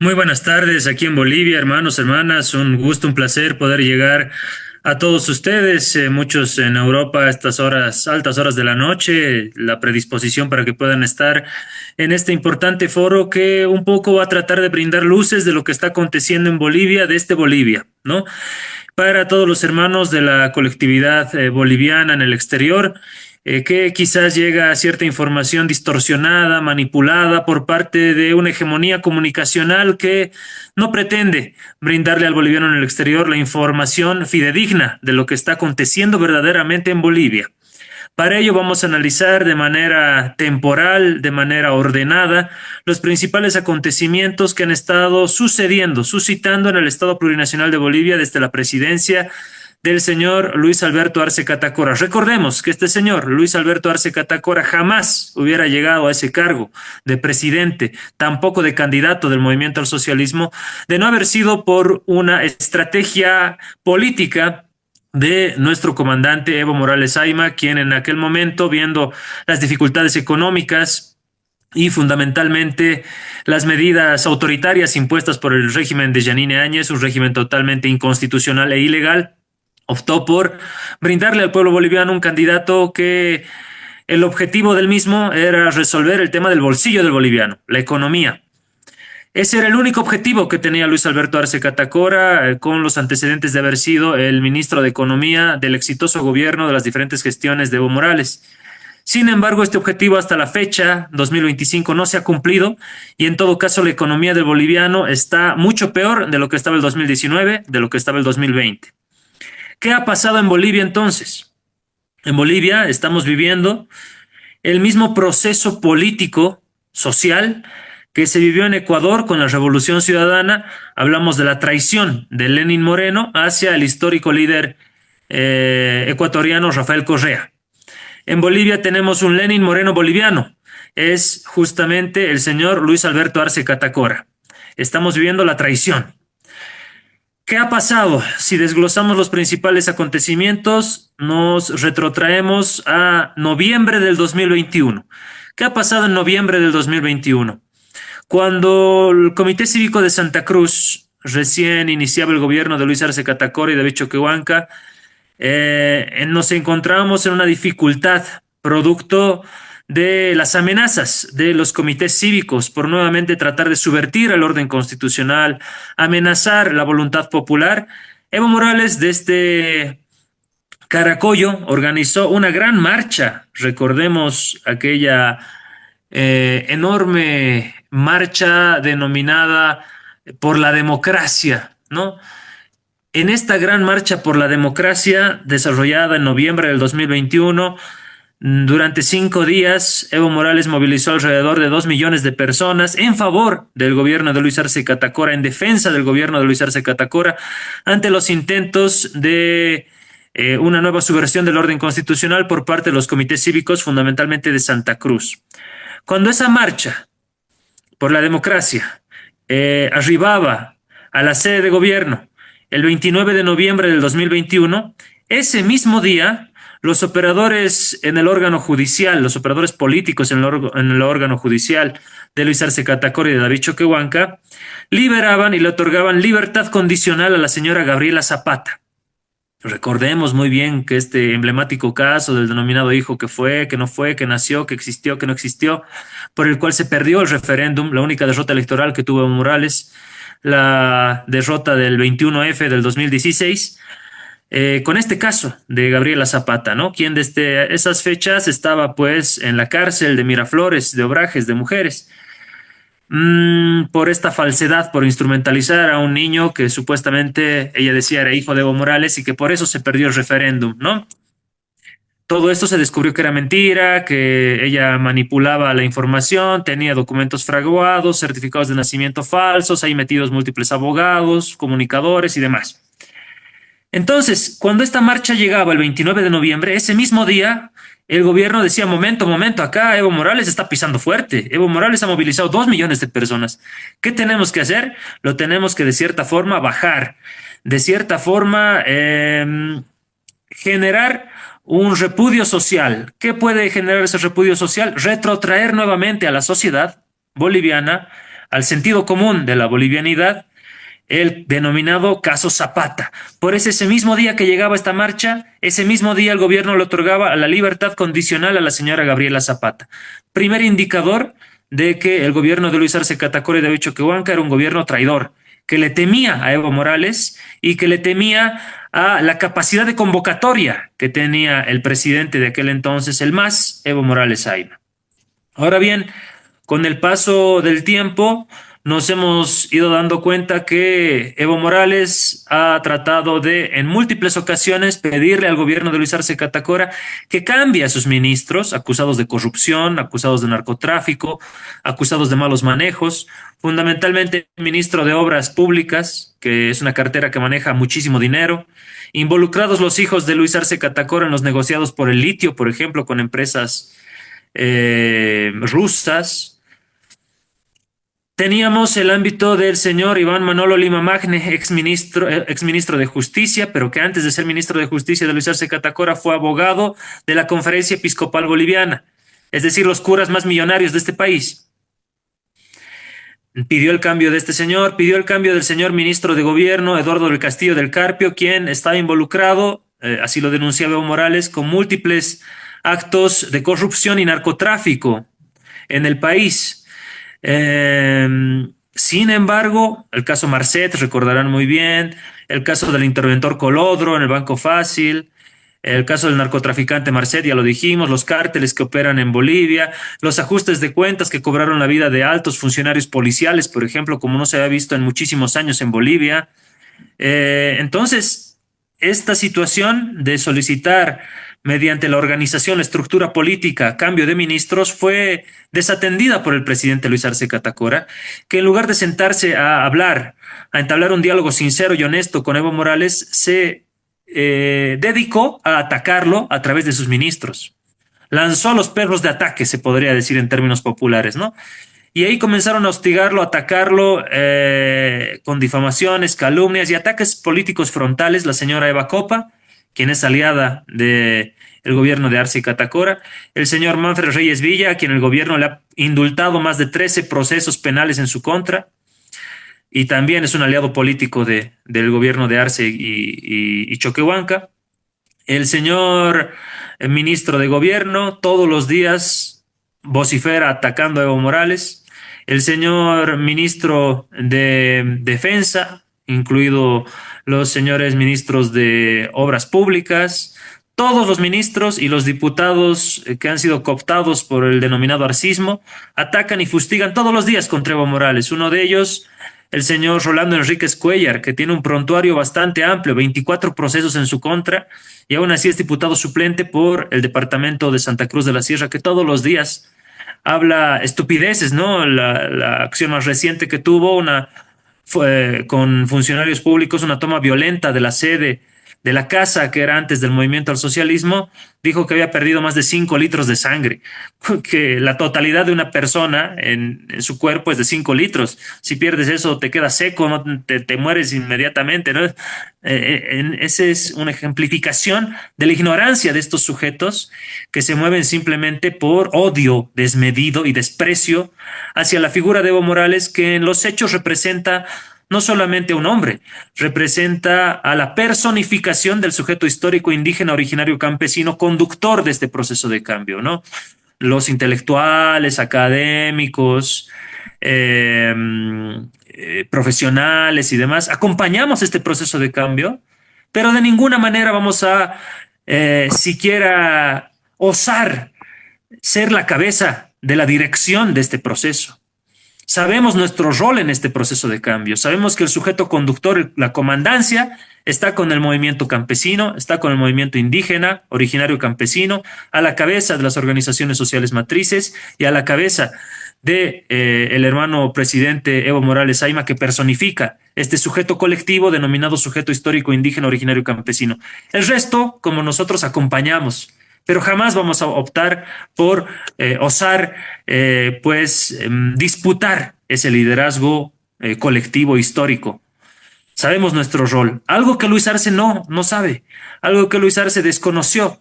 Muy buenas tardes aquí en Bolivia, hermanos, hermanas. Un gusto, un placer poder llegar a todos ustedes, muchos en Europa a estas horas, altas horas de la noche, la predisposición para que puedan estar en este importante foro que un poco va a tratar de brindar luces de lo que está aconteciendo en Bolivia, desde Bolivia, ¿no? Para todos los hermanos de la colectividad boliviana en el exterior, que quizás llega a cierta información distorsionada, manipulada por parte de una hegemonía comunicacional que no pretende brindarle al boliviano en el exterior la información fidedigna de lo que está aconteciendo verdaderamente en Bolivia. Para ello vamos a analizar de manera temporal, de manera ordenada, los principales acontecimientos que han estado sucediendo, suscitando en el Estado Plurinacional de Bolivia desde la presidencia del señor Luis Alberto Arce Catacora. Recordemos que este señor, Luis Alberto Arce Catacora, jamás hubiera llegado a ese cargo de presidente, tampoco de candidato del movimiento al socialismo, de no haber sido por una estrategia política de nuestro comandante Evo Morales Ayma, quien en aquel momento, viendo las dificultades económicas y fundamentalmente las medidas autoritarias impuestas por el régimen de Yanine Áñez, un régimen totalmente inconstitucional e ilegal, optó por brindarle al pueblo boliviano un candidato que el objetivo del mismo era resolver el tema del bolsillo del boliviano, la economía. Ese era el único objetivo que tenía Luis Alberto Arce Catacora, con los antecedentes de haber sido el ministro de Economía del exitoso gobierno de las diferentes gestiones de Evo Morales. Sin embargo, este objetivo hasta la fecha, 2025, no se ha cumplido y en todo caso la economía del boliviano está mucho peor de lo que estaba el 2019, de lo que estaba el 2020. ¿Qué ha pasado en Bolivia entonces? En Bolivia estamos viviendo el mismo proceso político, social, que se vivió en Ecuador con la Revolución Ciudadana. Hablamos de la traición de Lenín Moreno hacia el histórico líder ecuatoriano Rafael Correa. En Bolivia tenemos un Lenín Moreno boliviano. Es justamente el señor Luis Alberto Arce Catacora. Estamos viviendo la traición. ¿Qué ha pasado? Si desglosamos los principales acontecimientos, nos retrotraemos a noviembre del 2021. ¿Qué ha pasado en noviembre del 2021? Cuando el Comité Cívico de Santa Cruz recién iniciaba el gobierno de Luis Arce Catacora y David Choquehuanca, nos encontramos en una dificultad producto de las amenazas de los comités cívicos por nuevamente tratar de subvertir el orden constitucional, amenazar la voluntad popular. Evo Morales desde Caracollo organizó una gran marcha, recordemos aquella enorme marcha denominada por la democracia, ¿no? En esta gran marcha por la democracia, desarrollada en noviembre del 2021, durante 5 días, Evo Morales movilizó alrededor de 2 millones de personas en favor del gobierno de Luis Arce Catacora, en defensa del gobierno de Luis Arce Catacora, ante los intentos de una nueva subversión del orden constitucional por parte de los comités cívicos, fundamentalmente de Santa Cruz. Cuando esa marcha por la democracia arribaba a la sede de gobierno el 29 de noviembre del 2021, ese mismo día los operadores en el órgano judicial, los operadores políticos en el órgano judicial de Luis Arce Catacora y de David Choquehuanca, liberaban y le otorgaban libertad condicional a la señora Gabriela Zapata. Recordemos muy bien que este emblemático caso del denominado hijo que fue, que no fue, que nació, que existió, que no existió, por el cual se perdió el referéndum, la única derrota electoral que tuvo Morales, la derrota del 21F del 2016, con este caso de Gabriela Zapata, ¿no? Quien desde esas fechas estaba pues en la cárcel de Miraflores, de Obrajes, de mujeres, por esta falsedad, por instrumentalizar a un niño que supuestamente ella decía era hijo de Evo Morales y que por eso se perdió el referéndum, ¿no? Todo esto se descubrió que era mentira, que ella manipulaba la información, tenía documentos fraguados, certificados de nacimiento falsos, ahí metidos múltiples abogados, comunicadores y demás. Entonces, cuando esta marcha llegaba el 29 de noviembre, ese mismo día, el gobierno decía, momento, momento, acá Evo Morales está pisando fuerte. Evo Morales ha movilizado 2 millones de personas. ¿Qué tenemos que hacer? Lo tenemos que de cierta forma bajar, de cierta forma generar un repudio social. ¿Qué puede generar ese repudio social? Retrotraer nuevamente a la sociedad boliviana al sentido común de la bolivianidad, el denominado caso Zapata. Por eso ese mismo día que llegaba esta marcha, ese mismo día el gobierno le otorgaba la libertad condicional a la señora Gabriela Zapata. Primer indicador de que el gobierno de Luis Arce Catacora y David Choquehuanca era un gobierno traidor, que le temía a Evo Morales y que le temía a la capacidad de convocatoria que tenía el presidente de aquel entonces, el MAS, Evo Morales Ayma. Ahora bien, con el paso del tiempo, nos hemos ido dando cuenta que Evo Morales ha tratado de, en múltiples ocasiones, pedirle al gobierno de Luis Arce Catacora que cambie a sus ministros, acusados de corrupción, acusados de narcotráfico, acusados de malos manejos, fundamentalmente el ministro de Obras Públicas, que es una cartera que maneja muchísimo dinero, involucrados los hijos de Luis Arce Catacora en los negociados por el litio, por ejemplo, con empresas rusas. Teníamos el ámbito del señor Iván Manolo Lima Magne, exministro de Justicia, pero que antes de ser ministro de Justicia de Luis Arce Catacora fue abogado de la Conferencia Episcopal Boliviana, es decir, los curas más millonarios de este país. Pidió el cambio de este señor, pidió el cambio del señor ministro de Gobierno, Eduardo del Castillo del Carpio, quien estaba involucrado, así lo denunciaba Evo Morales, con múltiples actos de corrupción y narcotráfico en el país. Sin embargo, el caso Marcet, recordarán muy bien, el caso del interventor Colodro en el Banco Fácil, el caso del narcotraficante Marcet, ya lo dijimos, los cárteles que operan en Bolivia, los ajustes de cuentas que cobraron la vida de altos funcionarios policiales, por ejemplo, como no se había visto en muchísimos años en Bolivia. Entonces, esta situación de solicitar mediante la organización, la estructura política, cambio de ministros, fue desatendida por el presidente Luis Arce Catacora, que en lugar de sentarse a hablar, a entablar un diálogo sincero y honesto con Evo Morales, se dedicó a atacarlo a través de sus ministros. Lanzó a los perros de ataque, se podría decir en términos populares, ¿no? Y ahí comenzaron a hostigarlo, a atacarlo con difamaciones, calumnias y ataques políticos frontales. La señora Eva Copa, quien es aliada del gobierno de Arce Catacora, el señor Manfred Reyes Villa, a quien el gobierno le ha indultado más de 13 procesos penales en su contra, y también es un aliado político del gobierno de Arce y Choquehuanca. El señor ministro de Gobierno todos los días vocifera atacando a Evo Morales. El señor ministro de Defensa, incluido los señores ministros de Obras Públicas, todos los ministros y los diputados que han sido cooptados por el denominado arcismo, atacan y fustigan todos los días contra Evo Morales. Uno de ellos, el señor Rolando Enríquez Cuellar, que tiene un prontuario bastante amplio, 24 procesos en su contra, y aún así es diputado suplente por el departamento de Santa Cruz de la Sierra, que todos los días habla estupideces, ¿no? La acción más reciente que tuvo fue con funcionarios públicos, una toma violenta de la sede de la casa que era antes del movimiento al socialismo, dijo que había perdido más de 5 litros de sangre, que la totalidad de una persona en su cuerpo es de 5 litros. Si pierdes eso, te quedas seco, no te mueres inmediatamente, ¿no? Esa es una ejemplificación de la ignorancia de estos sujetos que se mueven simplemente por odio desmedido y desprecio hacia la figura de Evo Morales, que en los hechos representa no solamente a un hombre, representa a la personificación del sujeto histórico indígena originario campesino conductor de este proceso de cambio, ¿no? Los intelectuales, académicos, profesionales y demás, acompañamos este proceso de cambio, pero de ninguna manera vamos a siquiera osar ser la cabeza de la dirección de este proceso. Sabemos nuestro rol en este proceso de cambio. Sabemos que el sujeto conductor, la comandancia, está con el movimiento campesino, está con el movimiento indígena, originario campesino, a la cabeza de las organizaciones sociales matrices y a la cabeza de el hermano presidente Evo Morales Ayma, que personifica este sujeto colectivo denominado sujeto histórico indígena, originario campesino. El resto, como nosotros, acompañamos, pero jamás vamos a optar por osar disputar ese liderazgo colectivo histórico. Sabemos nuestro rol, algo que Luis Arce no sabe, algo que Luis Arce desconoció.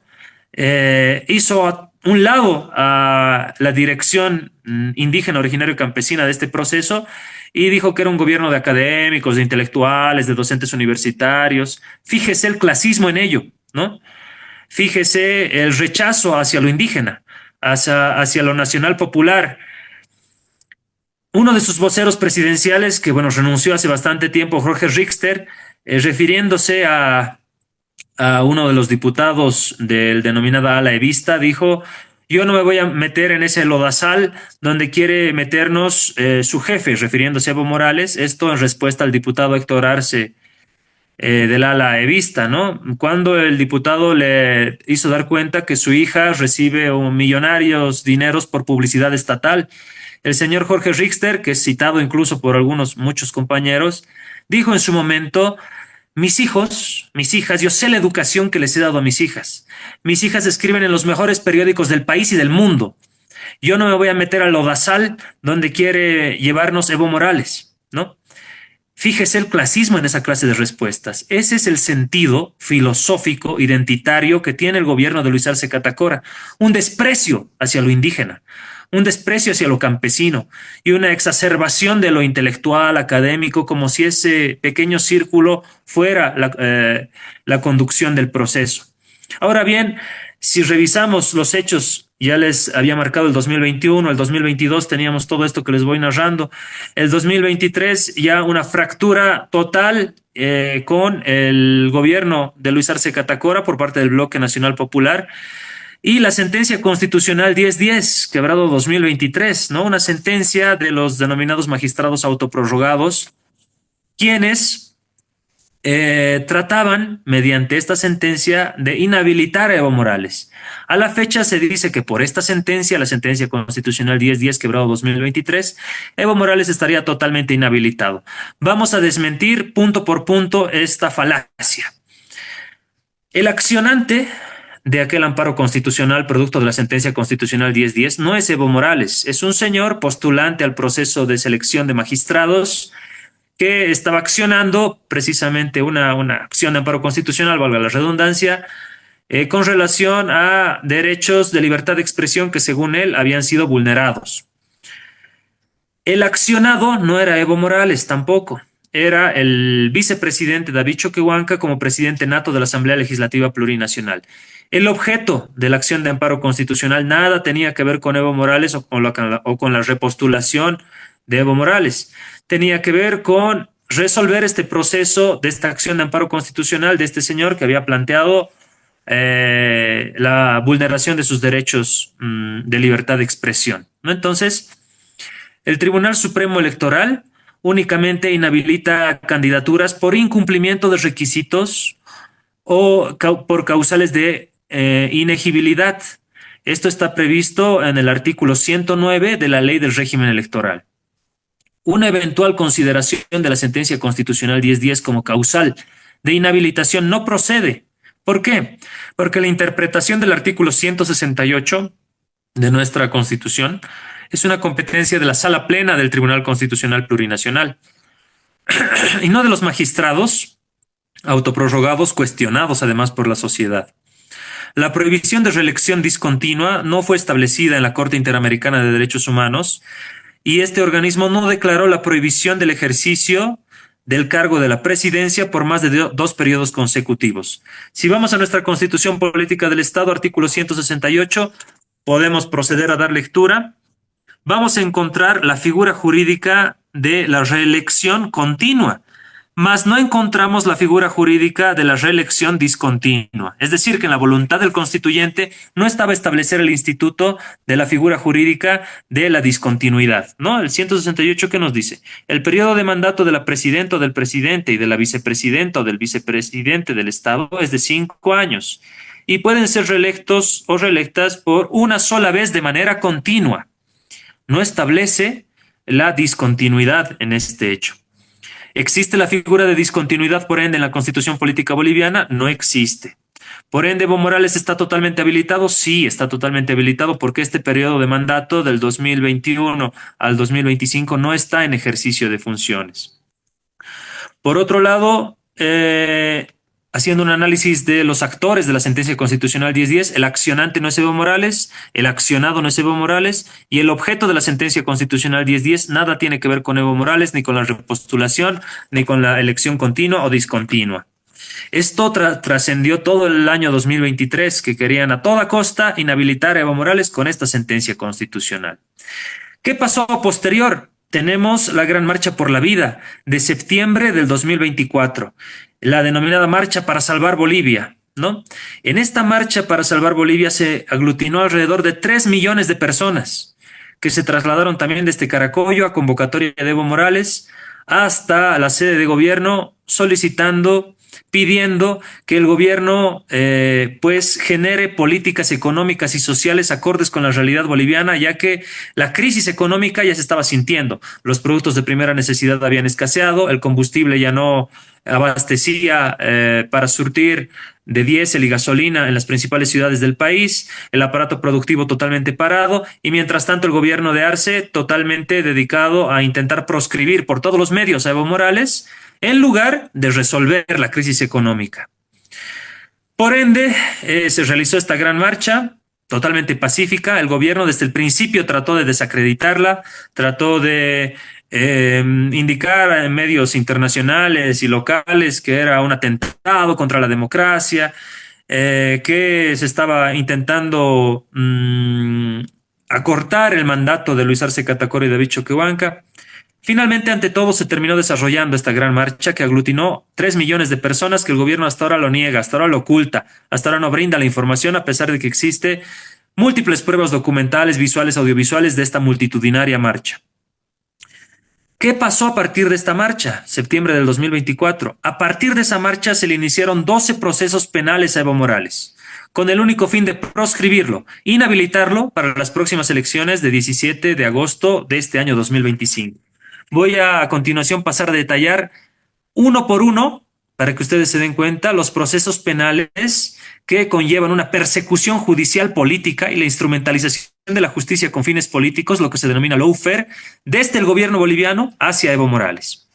Hizo un lado a la dirección indígena, originaria y campesina de este proceso y dijo que era un gobierno de académicos, de intelectuales, de docentes universitarios. Fíjese el clasismo en ello, ¿no? Fíjese el rechazo hacia lo indígena, hacia lo nacional popular. Uno de sus voceros presidenciales, que bueno, renunció hace bastante tiempo, Jorge Richter, refiriéndose a uno de los diputados del denominada ala evista, dijo: yo no me voy a meter en ese lodazal donde quiere meternos su jefe, refiriéndose a Evo Morales, esto en respuesta al diputado Héctor Arce del ala evista, ¿no? Cuando el diputado le hizo dar cuenta que su hija recibe millonarios dineros por publicidad estatal. El señor Jorge Richter, que es citado incluso por muchos compañeros, dijo en su momento: mis hijos, mis hijas, yo sé la educación que les he dado a mis hijas. Mis hijas escriben en los mejores periódicos del país y del mundo. Yo no me voy a meter al lodazal donde quiere llevarnos Evo Morales, ¿no? Fíjese el clasismo en esa clase de respuestas. Ese es el sentido filosófico, identitario que tiene el gobierno de Luis Arce Catacora. Un desprecio hacia lo indígena, un desprecio hacia lo campesino y una exacerbación de lo intelectual, académico, como si ese pequeño círculo fuera la conducción del proceso. Ahora bien, si revisamos los hechos, ya les había marcado el 2021, el 2022 teníamos todo esto que les voy narrando, el 2023 ya una fractura total con el gobierno de Luis Arce Catacora por parte del Bloque Nacional Popular y la sentencia constitucional 1010, quebrado 2023, ¿no? Una sentencia de los denominados magistrados autoprorrogados, quienes trataban, mediante esta sentencia, de inhabilitar a Evo Morales. A la fecha se dice que por esta sentencia, la sentencia constitucional 1010, quebrado 2023, Evo Morales estaría totalmente inhabilitado. Vamos a desmentir punto por punto esta falacia. El accionante de aquel amparo constitucional producto de la sentencia constitucional 1010 no es Evo Morales, es un señor postulante al proceso de selección de magistrados que estaba accionando precisamente una acción de amparo constitucional, valga la redundancia, con relación a derechos de libertad de expresión que según él habían sido vulnerados. El accionado no era Evo Morales tampoco, era el vicepresidente David Choquehuanca como presidente nato de la Asamblea Legislativa Plurinacional. El objeto de la acción de amparo constitucional nada tenía que ver con Evo Morales o con la repostulación de Evo Morales. Tenía que ver con resolver este proceso de esta acción de amparo constitucional de este señor que había planteado la vulneración de sus derechos de libertad de expresión, ¿no? Entonces, el Tribunal Supremo Electoral únicamente inhabilita candidaturas por incumplimiento de requisitos o por causales de inegibilidad. Esto está previsto en el artículo 109 de la Ley del Régimen Electoral. Una eventual consideración de la sentencia constitucional 1010 como causal de inhabilitación no procede. ¿Por qué? Porque la interpretación del artículo 168 de nuestra Constitución es una competencia de la Sala Plena del Tribunal Constitucional Plurinacional y no de los magistrados autoprorrogados, cuestionados además por la sociedad. La prohibición de reelección discontinua no fue establecida en la Corte Interamericana de Derechos Humanos y este organismo no declaró la prohibición del ejercicio del cargo de la presidencia por más de 2 periodos consecutivos. Si vamos a nuestra Constitución Política del Estado, artículo 168, podemos proceder a dar lectura. Vamos a encontrar la figura jurídica de la reelección continua, mas no encontramos la figura jurídica de la reelección discontinua. Es decir, que en la voluntad del constituyente no estaba establecer el instituto de la figura jurídica de la discontinuidad, ¿no? El 168, ¿qué nos dice? El periodo de mandato de la presidenta o del presidente y de la vicepresidenta o del vicepresidente del Estado es de 5 años y pueden ser reelectos o reelectas por una sola vez de manera continua. No establece la discontinuidad en este hecho. ¿Existe la figura de discontinuidad, por ende, en la Constitución Política Boliviana? No existe. Por ende, ¿Evo Morales está totalmente habilitado? Sí, está totalmente habilitado porque este periodo de mandato del 2021 al 2025 no está en ejercicio de funciones. Por otro lado, haciendo un análisis de los actores de la sentencia constitucional 1010, el accionante no es Evo Morales, el accionado no es Evo Morales y el objeto de la sentencia constitucional 1010 nada tiene que ver con Evo Morales, ni con la repostulación, ni con la elección continua o discontinua. Esto trascendió todo el año 2023, que querían a toda costa inhabilitar a Evo Morales con esta sentencia constitucional. ¿Qué pasó a posterior? Tenemos la Gran Marcha por la Vida de septiembre del 2024, la denominada Marcha para Salvar Bolivia, ¿no? En esta Marcha para Salvar Bolivia se aglutinó alrededor de 3 millones de personas que se trasladaron también desde Caracollo a convocatoria de Evo Morales hasta la sede de gobierno solicitando, pidiendo que el gobierno pues genere políticas económicas y sociales acordes con la realidad boliviana, ya que la crisis económica ya se estaba sintiendo. Los productos de primera necesidad habían escaseado, el combustible ya no abastecía para surtir de diésel y gasolina en las principales ciudades del país, el aparato productivo totalmente parado y mientras tanto el gobierno de Arce totalmente dedicado a intentar proscribir por todos los medios a Evo Morales en lugar de resolver la crisis económica. Por ende, se realizó esta gran marcha totalmente pacífica. El gobierno desde el principio trató de desacreditarla, trató de indicar en medios internacionales y locales que era un atentado contra la democracia, que se estaba intentando acortar el mandato de Luis Arce Catacora y David Choquehuanca. Finalmente, ante todo, se terminó desarrollando esta gran marcha que aglutinó 3 millones de personas que el gobierno hasta ahora lo niega, hasta ahora lo oculta, hasta ahora no brinda la información a pesar de que existe múltiples pruebas documentales, visuales, audiovisuales de esta multitudinaria marcha. ¿Qué pasó a partir de esta marcha? Septiembre del 2024. A partir de esa marcha se le iniciaron 12 procesos penales a Evo Morales, con el único fin de proscribirlo, inhabilitarlo para las próximas elecciones de 17 de agosto de este año 2025. Voy a continuación pasar a detallar uno por uno para que ustedes se den cuenta los procesos penales que conllevan una persecución judicial política y la instrumentalización de la justicia con fines políticos, lo que se denomina lawfare, desde el gobierno boliviano hacia Evo Morales.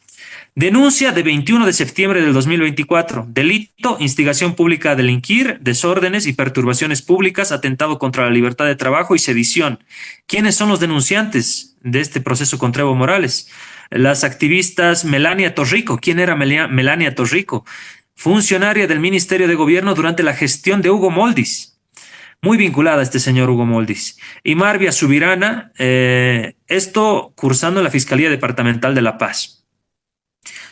Denuncia de 21 de septiembre del 2024, delito, instigación pública a delinquir, desórdenes y perturbaciones públicas, atentado contra la libertad de trabajo y sedición. ¿Quiénes son los denunciantes de este proceso contra Evo Morales? Las activistas Melania Torrico. ¿Quién era Melania Torrico? Funcionaria del Ministerio de Gobierno durante la gestión de Hugo Moldis. Muy vinculada a este señor Hugo Moldis. Y Marvia Subirana, esto cursando en la Fiscalía Departamental de La Paz.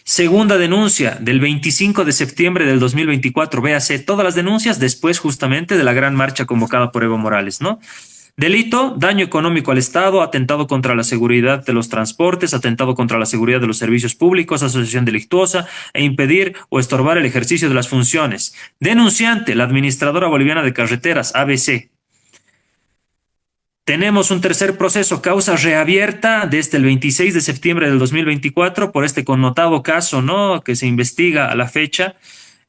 Segunda denuncia del 25 de septiembre del 2024. Véase todas las denuncias después justamente de la gran marcha convocada por Evo Morales, ¿no? Delito, daño económico al Estado, atentado contra la seguridad de los transportes, atentado contra la seguridad de los servicios públicos, asociación delictuosa e impedir o estorbar el ejercicio de las funciones. Denunciante, la Administradora Boliviana de Carreteras, ABC. Tenemos un tercer proceso, causa reabierta desde el 26 de septiembre del 2024 por este connotado caso, ¿no?, que se investiga a la fecha.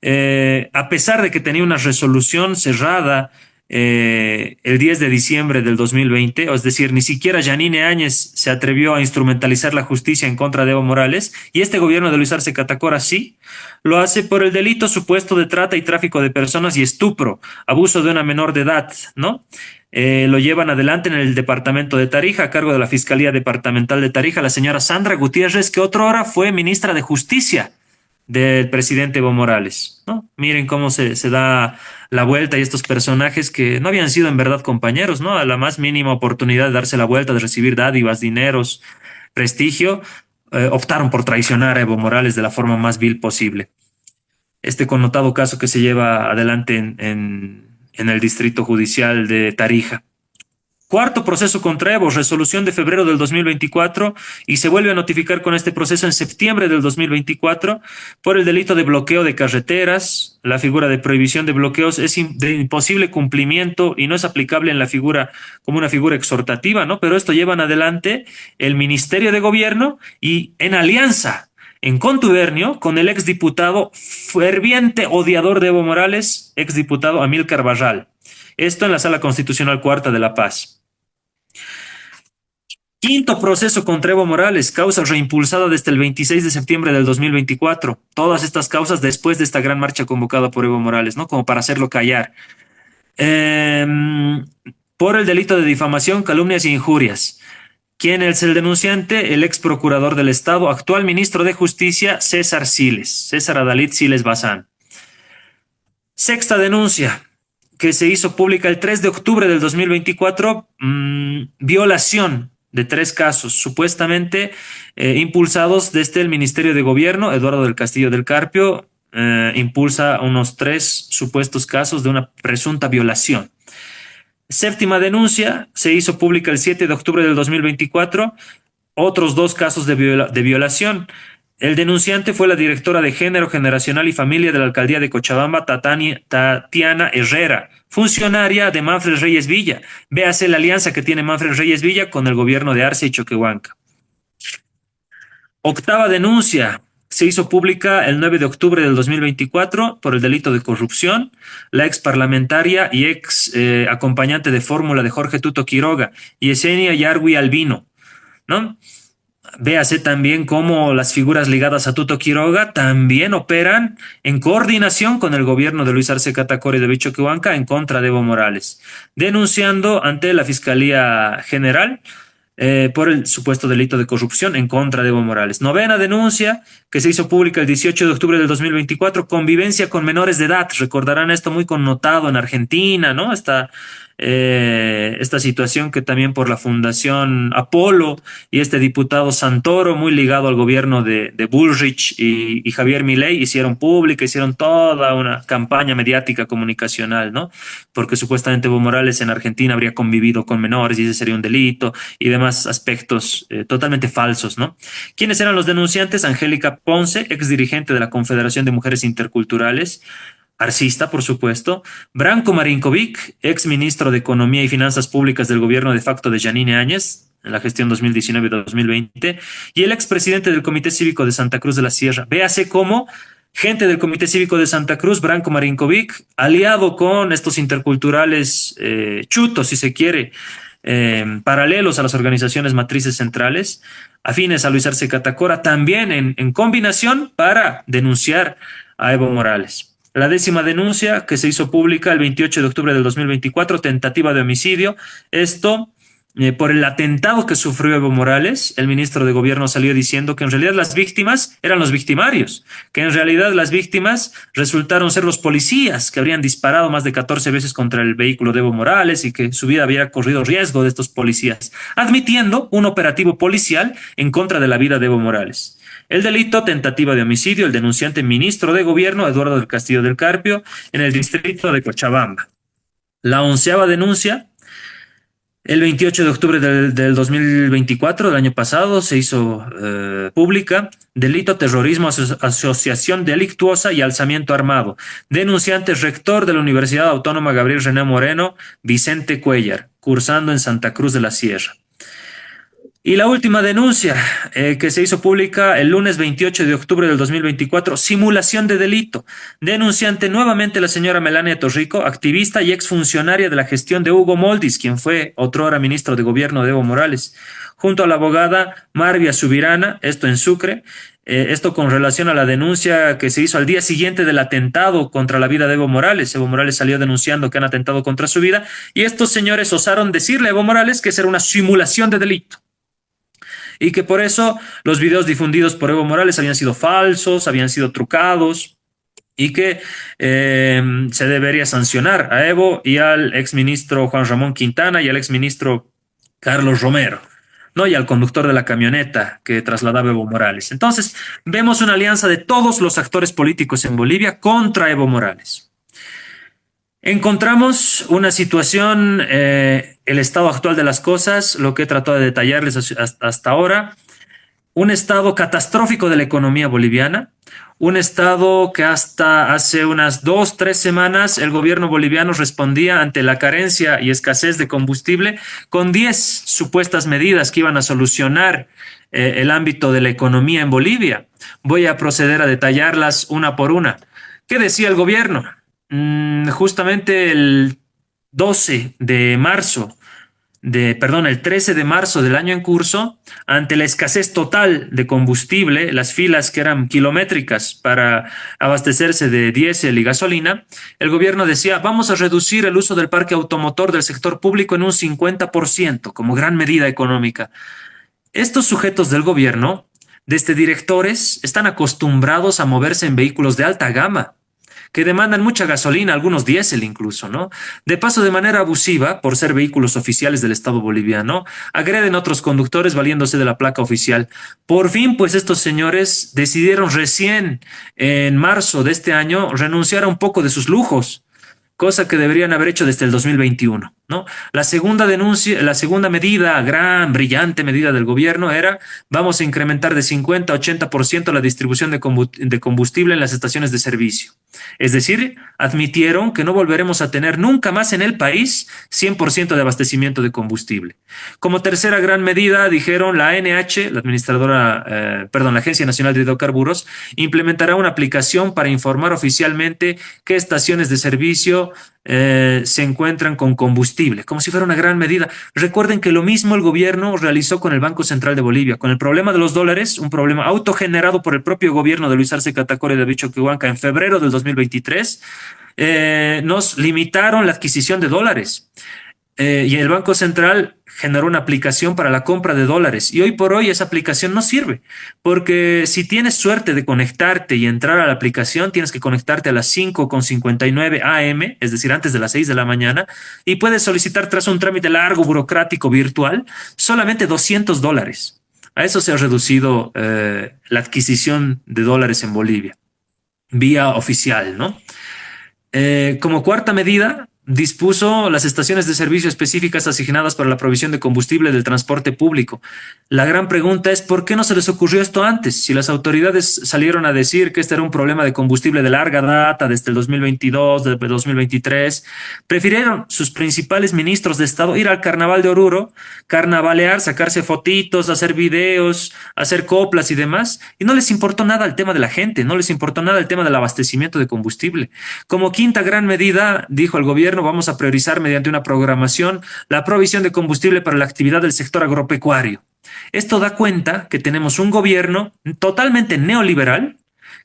A pesar de que tenía una resolución cerrada el 10 de diciembre del 2020, es decir, ni siquiera Yanine Áñez se atrevió a instrumentalizar la justicia en contra de Evo Morales, y este gobierno de Luis Arce Catacora sí lo hace por el delito supuesto de trata y tráfico de personas y estupro, abuso de una menor de edad, ¿no? Lo llevan adelante en el departamento de Tarija, a cargo de la Fiscalía Departamental de Tarija, la señora Sandra Gutiérrez, que otrora fue ministra de Justicia del presidente Evo Morales, ¿no? Miren cómo se da la vuelta y estos personajes que no habían sido en verdad compañeros, ¿no? A la más mínima oportunidad de darse la vuelta, de recibir dádivas, dineros, prestigio, optaron por traicionar a Evo Morales de la forma más vil posible. Este connotado caso que se lleva adelante en el Distrito Judicial de Tarija. Cuarto proceso contra Evo, resolución de febrero del 2024, y se vuelve a notificar con este proceso en septiembre del 2024 por el delito de bloqueo de carreteras. La figura de prohibición de bloqueos es de imposible cumplimiento y no es aplicable en la figura como una figura exhortativa, ¿no? Pero esto llevan adelante el Ministerio de Gobierno y en alianza, en contubernio con el exdiputado ferviente odiador de Evo Morales, exdiputado Amílcar Barral. Esto en la Sala Constitucional Cuarta de La Paz. Quinto proceso contra Evo Morales, causa reimpulsada desde el 26 de septiembre del 2024. Todas estas causas después de esta gran marcha convocada por Evo Morales, ¿no? Como para hacerlo callar. Eh, por el delito de difamación, calumnias e injurias. ¿Quién es el denunciante? El ex procurador del Estado, actual ministro de Justicia, César Siles, César Adalid Siles Bazán. Sexta denuncia, que se hizo pública el 3 de octubre del 2024, violación de tres casos, supuestamente impulsados desde el Ministerio de Gobierno. Eduardo del Castillo del Carpio impulsa unos tres supuestos casos de una presunta violación. Séptima denuncia, se hizo pública el 7 de octubre del 2024, otros dos casos de violación. El denunciante fue la directora de Género, Generacional y Familia de la Alcaldía de Cochabamba, Tatiana Herrera, funcionaria de Manfred Reyes Villa. Véase la alianza que tiene Manfred Reyes Villa con el gobierno de Arce y Choquehuanca. Octava denuncia, se hizo pública el 9 de octubre del 2024 por el delito de corrupción. La ex parlamentaria y ex acompañante de fórmula de Jorge Tuto Quiroga, Yesenia Yargui Albino, ¿no? Véase también cómo las figuras ligadas a Tuto Quiroga también operan en coordinación con el gobierno de Luis Arce Catacora y de Choquehuanca en contra de Evo Morales, denunciando ante la Fiscalía General por el supuesto delito de corrupción en contra de Evo Morales. Novena denuncia, que se hizo pública el 18 de octubre del 2024, convivencia con menores de edad. Recordarán esto muy connotado en Argentina, ¿no? Esta situación que también por la Fundación Apolo y este diputado Santoro, muy ligado al gobierno de Bullrich y Javier Milei, hicieron pública, hicieron toda una campaña mediática comunicacional, ¿no? Porque supuestamente Evo Morales en Argentina habría convivido con menores y ese sería un delito y demás aspectos totalmente falsos, ¿no? ¿Quiénes eran los denunciantes? Angélica Ponce, ex dirigente de la Confederación de Mujeres Interculturales, arcista, por supuesto; Branko Marinkovic, ex ministro de Economía y Finanzas Públicas del gobierno de facto de Yanine Áñez, en la gestión 2019-2020, y el expresidente del Comité Cívico de Santa Cruz de la Sierra. Véase cómo gente del Comité Cívico de Santa Cruz, Branko Marinkovic, aliado con estos interculturales chutos, si se quiere, paralelos a las organizaciones matrices centrales, afines a Luis Arce Catacora, también en combinación para denunciar a Evo Morales. La décima denuncia, que se hizo pública el 28 de octubre del 2024, tentativa de homicidio. Esto por el atentado que sufrió Evo Morales. El ministro de Gobierno salió diciendo que en realidad las víctimas eran los victimarios, que en realidad las víctimas resultaron ser los policías que habrían disparado más de 14 veces contra el vehículo de Evo Morales y que su vida había corrido riesgo de estos policías, admitiendo un operativo policial en contra de la vida de Evo Morales. El delito, tentativa de homicidio, el denunciante ministro de Gobierno, Eduardo del Castillo del Carpio, en el distrito de Cochabamba. La onceava denuncia, el 28 de octubre del 2024, del año pasado, se hizo pública. Delito, terrorismo, asociación delictuosa y alzamiento armado. Denunciante, rector de la Universidad Autónoma Gabriel René Moreno, Vicente Cuellar, cursando en Santa Cruz de la Sierra. Y la última denuncia que se hizo pública el lunes 28 de octubre del 2024, simulación de delito. Denunciante nuevamente la señora Melania Torrico, activista y exfuncionaria de la gestión de Hugo Moldis, quien fue otrora ministro de Gobierno de Evo Morales, junto a la abogada Marvia Subirana, esto en Sucre. Esto con relación a la denuncia que se hizo al día siguiente del atentado contra la vida de Evo Morales. Evo Morales salió denunciando que han atentado contra su vida y estos señores osaron decirle a Evo Morales que esa era una simulación de delito y que por eso los videos difundidos por Evo Morales habían sido falsos, habían sido trucados y que se debería sancionar a Evo y al exministro Juan Ramón Quintana y al exministro Carlos Romero, ¿no? Y al conductor de la camioneta que trasladaba Evo Morales. Entonces, vemos una alianza de todos los actores políticos en Bolivia contra Evo Morales. Encontramos una situación, el estado actual de las cosas, lo que he tratado de detallarles hasta ahora, un estado catastrófico de la economía boliviana, un estado que hasta hace unas 2-3 semanas el gobierno boliviano respondía ante la carencia y escasez de combustible con 10 supuestas medidas que iban a solucionar el ámbito de la economía en Bolivia. Voy a proceder a detallarlas una por una. ¿Qué decía el gobierno? Justamente el 12 de marzo el 13 de marzo del año en curso, ante la escasez total de combustible, las filas que eran kilométricas para abastecerse de diésel y gasolina, el gobierno decía, vamos a reducir el uso del parque automotor del sector público en un 50% como gran medida económica. Estos sujetos del gobierno, desde directores, están acostumbrados a moverse en vehículos de alta gama que demandan mucha gasolina, algunos diésel incluso, ¿no? De paso, de manera abusiva, por ser vehículos oficiales del Estado boliviano, agreden a otros conductores valiéndose de la placa oficial. Por fin, pues estos señores decidieron recién en marzo de este año renunciar a un poco de sus lujos, cosa que deberían haber hecho desde el 2021, ¿no? La segunda medida, gran, brillante medida del gobierno era, vamos a incrementar de 50 a 80% la distribución de combustible en las estaciones de servicio. Es decir, admitieron que no volveremos a tener nunca más en el país 100% de abastecimiento de combustible. Como tercera gran medida, dijeron la ANH, la Agencia Nacional de Hidrocarburos, implementará una aplicación para informar oficialmente qué estaciones de servicio se encuentran con combustible, como si fuera una gran medida. Recuerden que lo mismo el gobierno realizó con el Banco Central de Bolivia, con el problema de los dólares, un problema autogenerado por el propio gobierno de Luis Arce Catacora y David Choquehuanca en febrero del 2023, nos limitaron la adquisición de dólares. Y el Banco Central generó una aplicación para la compra de dólares y hoy por hoy esa aplicación no sirve porque si tienes suerte de conectarte y entrar a la aplicación tienes que conectarte a las 5:59 AM, es decir, antes de las 6 de la mañana y puedes solicitar tras un trámite largo, burocrático, virtual, solamente $200. A eso se ha reducido la adquisición de dólares en Bolivia, vía oficial, ¿no? Como cuarta medida, dispuso las estaciones de servicio específicas asignadas para la provisión de combustible del transporte público. La gran pregunta es, ¿por qué no se les ocurrió esto antes? Si las autoridades salieron a decir que este era un problema de combustible de larga data, desde el 2022, desde el 2023, prefirieron sus principales ministros de Estado ir al Carnaval de Oruro, carnavalear, sacarse fotitos, hacer videos, hacer coplas y demás, y no les importó nada el tema de la gente, no les importó nada el tema del abastecimiento de combustible. Como quinta gran medida, dijo el gobierno, vamos a priorizar mediante una programación la provisión de combustible para la actividad del sector agropecuario. Esto da cuenta que tenemos un gobierno totalmente neoliberal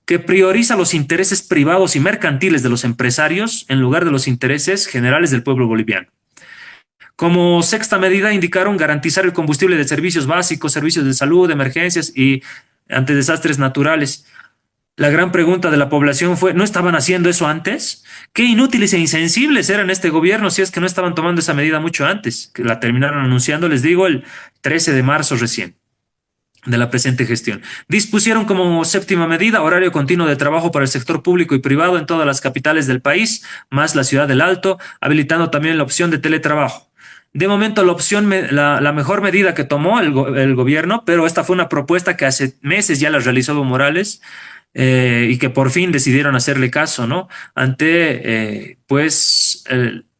que prioriza los intereses privados y mercantiles de los empresarios en lugar de los intereses generales del pueblo boliviano. Como sexta medida indicaron garantizar el combustible de servicios básicos, servicios de salud, emergencias y ante desastres naturales. La gran pregunta de la población fue, ¿no estaban haciendo eso antes? Qué inútiles e insensibles eran este gobierno si es que no estaban tomando esa medida mucho antes, que la terminaron anunciando, les digo, el 13 de marzo recién de la presente gestión. Dispusieron como séptima medida horario continuo de trabajo para el sector público y privado en todas las capitales del país, más la ciudad del Alto, habilitando también la opción de teletrabajo. De momento la mejor medida que tomó el gobierno, pero esta fue una propuesta que hace meses ya la realizó Evo Morales, y que por fin decidieron hacerle caso, ¿no? Ante,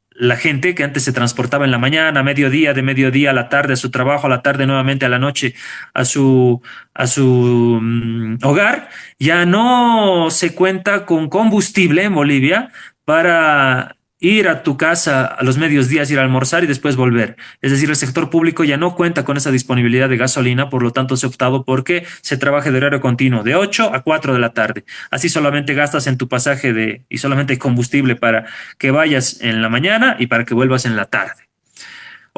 la gente que antes se transportaba en la mañana, a mediodía, de mediodía a la tarde a su trabajo, a la tarde nuevamente a la noche a su hogar, ya no se cuenta con combustible en Bolivia para ir a tu casa a los medios días, ir a almorzar y después volver. Es decir, el sector público ya no cuenta con esa disponibilidad de gasolina, por lo tanto se ha optado porque se trabaje de horario continuo, de 8 a 4 de la tarde. Así solamente gastas en tu pasaje y solamente hay combustible para que vayas en la mañana y para que vuelvas en la tarde.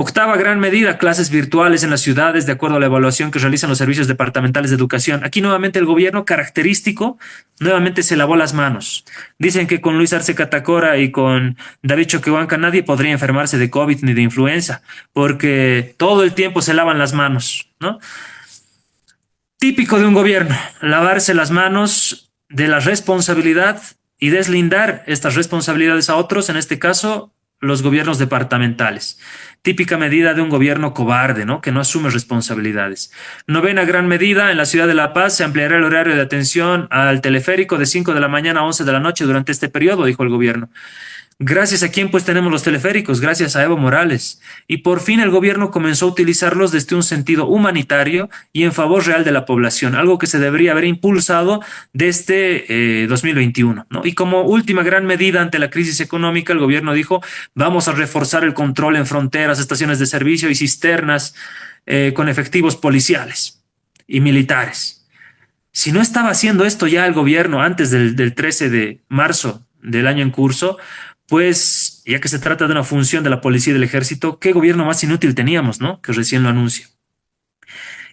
Octava gran medida, clases virtuales en las ciudades de acuerdo a la evaluación que realizan los servicios departamentales de educación. Aquí nuevamente el gobierno característico nuevamente se lavó las manos. Dicen que con Luis Arce Catacora y con David Choquehuanca nadie podría enfermarse de COVID ni de influenza, porque todo el tiempo se lavan las manos, ¿no? Típico de un gobierno, lavarse las manos de la responsabilidad y deslindar estas responsabilidades a otros, en este caso los gobiernos departamentales. Típica medida de un gobierno cobarde, ¿no? Que no asume responsabilidades. Novena gran medida, en la ciudad de La Paz se ampliará el horario de atención al teleférico de 5 de la mañana a 11 de la noche durante este periodo, dijo el gobierno. gracias a quién pues tenemos los teleféricos, gracias a Evo Morales. Y por fin el gobierno comenzó a utilizarlos desde un sentido humanitario y en favor real de la población, algo que se debería haber impulsado desde 2021, ¿no? Y como última gran medida ante la crisis económica, el gobierno dijo, vamos a reforzar el control en fronteras, estaciones de servicio y cisternas con efectivos policiales y militares. Si no estaba haciendo esto ya el gobierno antes del 13 de marzo del año en curso, pues ya que se trata de una función de la policía y del ejército, ¿qué gobierno más inútil teníamos, no? Que recién lo anuncia.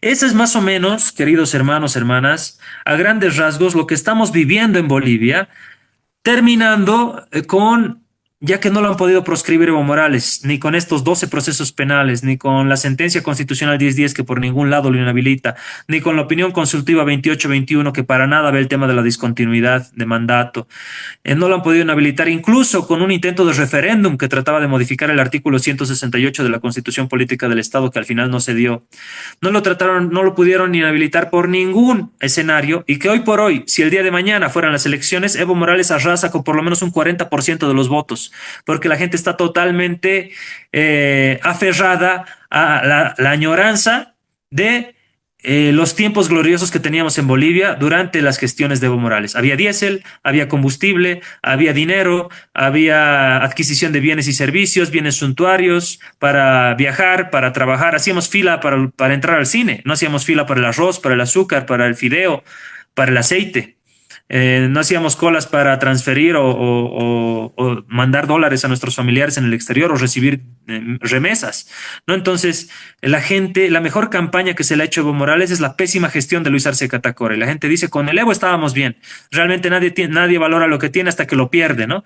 Ese es más o menos, queridos hermanos, hermanas, a grandes rasgos lo que estamos viviendo en Bolivia, terminando con, ya que no lo han podido proscribir Evo Morales, ni con estos 12 procesos penales, ni con la sentencia constitucional 1010 que por ningún lado lo inhabilita, ni con la opinión consultiva 2821 que para nada ve el tema de la discontinuidad de mandato. No lo han podido inhabilitar, incluso con un intento de referéndum que trataba de modificar el artículo 168 de la Constitución Política del Estado, que al final no se dio. No lo trataron, no lo pudieron inhabilitar por ningún escenario, y que hoy por hoy, si el día de mañana fueran las elecciones, Evo Morales arrasa con por lo menos un 40% de los votos, porque la gente está totalmente aferrada a la añoranza de los tiempos gloriosos que teníamos en Bolivia durante las gestiones de Evo Morales. Había diésel, había combustible, había dinero, había adquisición de bienes y servicios, bienes suntuarios para viajar, para trabajar. Hacíamos fila para entrar al cine, no hacíamos fila para el arroz, para el azúcar, para el fideo, para el aceite. No hacíamos colas para transferir o mandar dólares a nuestros familiares en el exterior o recibir remesas, ¿no? Entonces, la gente, la mejor campaña que se le ha hecho a Evo Morales es la pésima gestión de Luis Arce Catacora. Y la gente dice, con el Evo estábamos bien. Realmente nadie valora lo que tiene hasta que lo pierde, ¿no?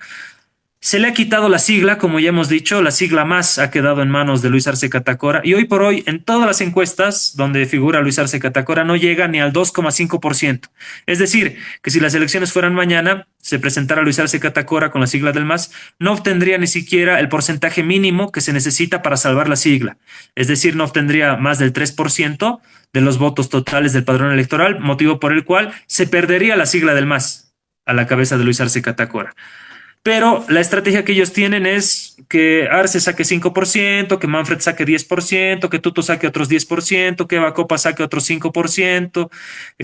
Se le ha quitado la sigla, como ya hemos dicho, la sigla más ha quedado en manos de Luis Arce Catacora y hoy por hoy en todas las encuestas donde figura Luis Arce Catacora no llega ni al 2,5%. Es decir, que si las elecciones fueran mañana, se presentara Luis Arce Catacora con la sigla del MAS, no obtendría ni siquiera el porcentaje mínimo que se necesita para salvar la sigla. Es decir, no obtendría más del 3% de los votos totales del padrón electoral, motivo por el cual se perdería la sigla del MAS a la cabeza de Luis Arce Catacora. Pero la estrategia que ellos tienen es que Arce saque 5%, que Manfred saque 10%, que Tuto saque otros 10%, que Eva Copa saque otros 5%,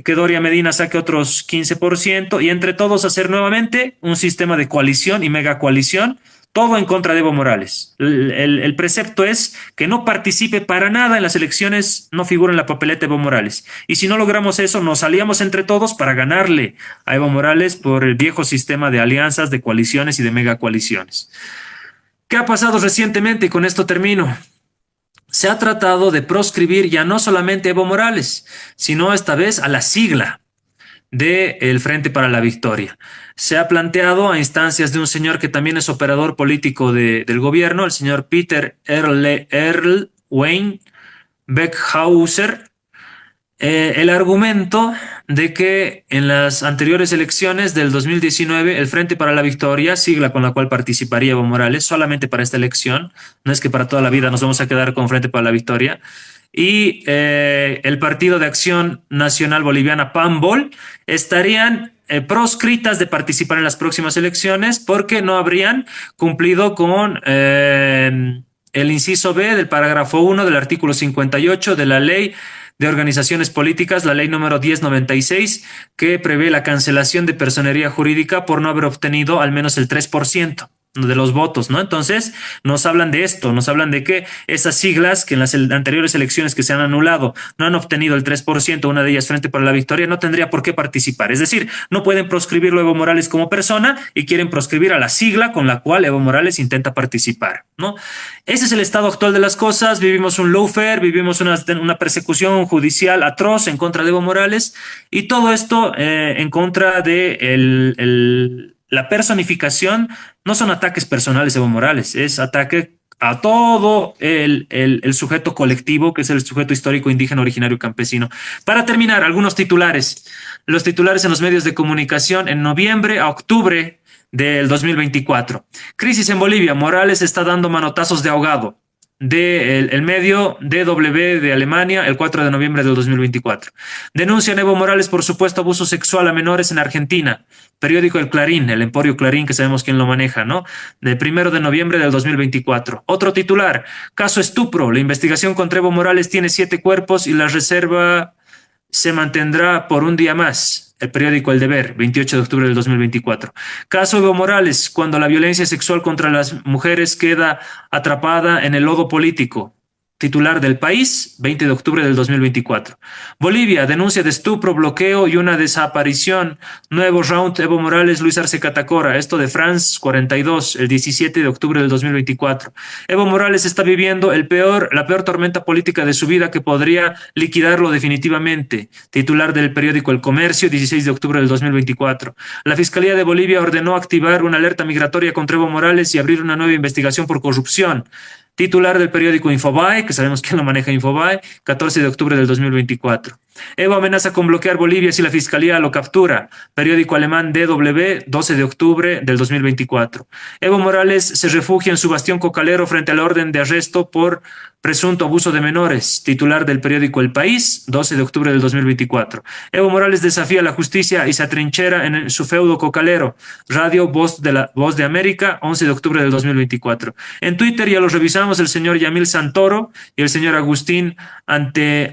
que Doria Medina saque otros 15%, y entre todos hacer nuevamente un sistema de coalición y mega coalición, todo en contra de Evo Morales. El precepto es que no participe para nada en las elecciones, no figura en la papeleta Evo Morales. Y si no logramos eso, nos aliamos entre todos para ganarle a Evo Morales por el viejo sistema de alianzas, de coaliciones y de megacoaliciones. ¿Qué ha pasado recientemente? Y con esto termino. Se ha tratado de proscribir ya no solamente a Evo Morales, sino esta vez a la sigla del Frente para la Victoria. Se ha planteado a instancias de un señor que también es operador político del gobierno, el señor Peter Wayne Beckhauser, el argumento de que en las anteriores elecciones del 2019 el Frente para la Victoria, sigla con la cual participaría Evo Morales, solamente para esta elección, no es que para toda la vida nos vamos a quedar con Frente para la Victoria, y el Partido de Acción Nacional Boliviana, PAMBOL, estarían proscritas de participar en las próximas elecciones porque no habrían cumplido con el inciso B del parágrafo 1 del artículo 58 de la ley de organizaciones políticas, la ley número 1096, que prevé la cancelación de personería jurídica por no haber obtenido al menos el 3% de los votos, ¿no? Entonces, nos hablan de esto, nos hablan de que esas siglas que en las anteriores elecciones que se han anulado no han obtenido el 3%, una de ellas Frente para la Victoria, no tendría por qué participar. Es decir, no pueden proscribirlo a Evo Morales como persona y quieren proscribir a la sigla con la cual Evo Morales intenta participar, ¿no? Ese es el estado actual de las cosas. Vivimos un lawfare, vivimos una persecución judicial atroz en contra de Evo Morales y todo esto en contra de la personificación. No son ataques personales a Evo Morales, es ataque a todo el sujeto colectivo, que es el sujeto histórico indígena originario campesino. Para terminar, algunos titulares. Los titulares en los medios de comunicación en noviembre a octubre del 2024. Crisis en Bolivia. Morales está dando manotazos de ahogado. el medio DW de Alemania, el 4 de noviembre del 2024. Denuncian Evo Morales por supuesto abuso sexual a menores en Argentina. Periódico El Clarín, el Emporio Clarín, que sabemos quién lo maneja, ¿no? De 1 de noviembre del 2024. Otro titular, caso estupro. La investigación contra Evo Morales tiene 7 cuerpos y la reserva se mantendrá por un día más. El periódico El Deber, 28 de octubre del 2024. Caso Evo Morales, cuando la violencia sexual contra las mujeres queda atrapada en el lodo político. Titular del País, 20 de octubre del 2024. Bolivia, denuncia de estupro, bloqueo y una desaparición. Nuevo round, Evo Morales, Luis Arce Catacora. Esto de France 42, el 17 de octubre del 2024. Evo Morales está viviendo la peor tormenta política de su vida que podría liquidarlo definitivamente. Titular del periódico El Comercio, 16 de octubre del 2024. La Fiscalía de Bolivia ordenó activar una alerta migratoria contra Evo Morales y abrir una nueva investigación por corrupción. Titular del periódico Infobae, que sabemos quién lo maneja Infobae, 14 de octubre del 2024. Evo amenaza con bloquear Bolivia si la fiscalía lo captura. Periódico alemán DW, 12 de octubre del 2024. Evo Morales se refugia en su bastión cocalero frente a la orden de arresto por presunto abuso de menores. Titular del periódico El País, 12 de octubre del 2024. Evo Morales desafía la justicia y se atrinchera en su feudo cocalero. Radio Voz de América, 11 de octubre del 2024. En Twitter ya lo revisamos el señor Yamil Santoro y el señor Agustín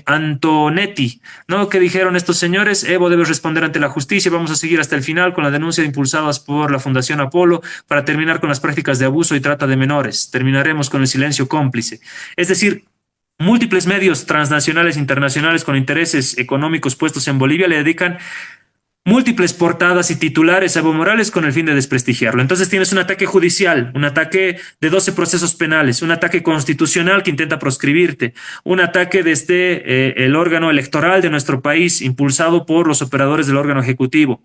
Antonetti, ¿no? ¿Qué dijeron estos señores? Evo debe responder ante la justicia. Vamos a seguir hasta el final con la denuncia impulsadas por la Fundación Apolo para terminar con las prácticas de abuso y trata de menores. Terminaremos con el silencio cómplice. Es decir, múltiples medios transnacionales e internacionales con intereses económicos puestos en Bolivia le dedican múltiples portadas y titulares a Evo Morales con el fin de desprestigiarlo. Entonces tienes un ataque judicial, un ataque de 12 procesos penales, un ataque constitucional que intenta proscribirte, un ataque desde el órgano electoral de nuestro país impulsado por los operadores del órgano ejecutivo.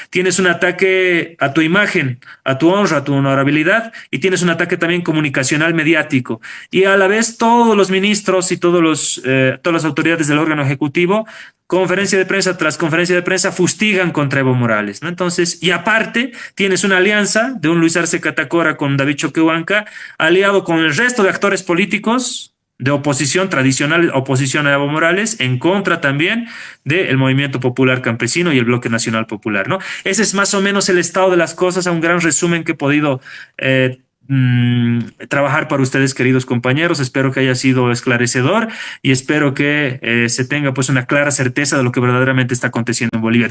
Tienes un ataque a tu imagen, a tu honra, a tu honorabilidad y tienes un ataque también comunicacional mediático. Y a la vez todos los ministros y todas las autoridades del órgano ejecutivo conferencia de prensa tras conferencia de prensa fustigan contra Evo Morales, ¿no? Entonces, y aparte, tienes una alianza de un Luis Arce Catacora con David Choquehuanca, aliado con el resto de actores políticos de oposición, tradicional oposición a Evo Morales, en contra también del Movimiento Popular Campesino y el Bloque Nacional Popular, ¿no? Ese es más o menos el estado de las cosas, a un gran resumen que he podido trabajar para ustedes, queridos compañeros. Espero que haya sido esclarecedor y espero que se tenga pues una clara certeza de lo que verdaderamente está aconteciendo en Bolivia.